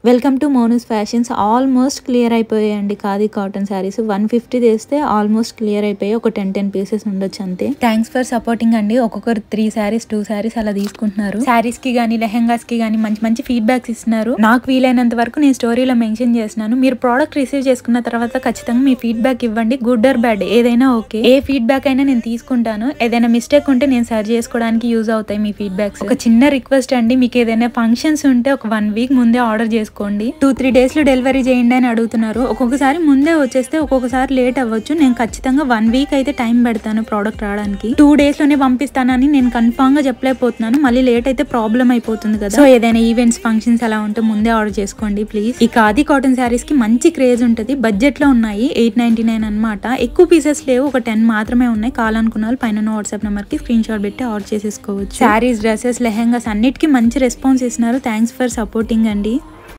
Welcome to Monu's fashions. Almost clear అయిపోయాయండి khadi cotton saris. 150 తెస్తే almost clear అయిపోయాయి. ఒక 10 పీసెస్ ఉండొచ్చు అంతే. థ్యాంక్స్ ఫర్ సపోర్టింగ్ అండి. ఒక్కొక్కరు 3 శారీస్ 2 శారీస్ అలా తీసుకుంటున్నారు. శారీస్ కి గానీ లెహెంగాస్ కి గానీ మంచి మంచి ఫీడ్బ్యాక్స్ ఇస్తున్నారు. నాకు వీలైనంత వరకు నేను స్టోరీలో మెన్షన్ చేస్తున్నాను. మీరు ప్రోడక్ట్ రిసీవ్ చేసుకున్న తర్వాత ఖచ్చితంగా మీ ఫీడ్బ్యాక్ ఇవ్వండి. గుడ్ ఆర్ బ్యాడ్ ఏదైనా ఓకే. ఏ ఫీడ్బ్యాక్ అయినా నేను తీసుకుంటాను. ఏదైనా మిస్టేక్ ఉంటే నేను సరి చేసుకోవడానికి యూజ్ అవుతాయి మీ ఫీడ్బ్యాక్స్. ఒక చిన్న రిక్వెస్ట్ అండి, మీకు ఏదైనా ఫంక్షన్స్ ఉంటే ఒక 1 వీక్ ముందే ఆర్డర్ చేసుకోండి. 2-3 డేస్ లో డెలివరీ చేయండి అని అడుగుతున్నారు. ఒక్కొక్కసారి ముందే వచ్చేస్తే ఒక్కొక్కసారి లేట్ అవ్వచ్చు. నేను ఖచ్చితంగా 1 వీక్ అయితే టైం పెడతాను ప్రోడక్ట్ రావడానికి. 2 డేస్ లోనే పంపిస్తానని నేను కన్ఫర్మ్ గా చెప్పలేకపోతున్నాను. మళ్ళీ లేట్ అయితే ప్రాబ్లం అయిపోతుంది కదా. సో ఏదైనా ఈవెంట్స్ ఫంక్షన్స్ అలా ఉంటే ముందే ఆర్డర్ చేసుకోండి ప్లీజ్. ఈ ఖాదీ కాటన్ శారీస్ కి మంచి క్రేజ్ ఉంటుంది. బడ్జెట్ లో ఉన్నాయి. 899 అనమాట. ఎక్కువ పీసెస్ లేవు, ఒక 10 మాత్రమే ఉన్నాయి. కావాలనుకున్న వాళ్ళు పైన వాట్సాప్ నెంబర్ కి స్క్రీన్ షాట్ పెట్టి ఆర్డర్ చేసేసుకోవచ్చు. శారీస్, డ్రెస్సెస్, లెహెంగాస్ అన్నిటికీ మంచి రెస్పాన్స్ ఇస్తున్నారు. థ్యాంక్స్ ఫర్ సపోర్టింగ్ అండి.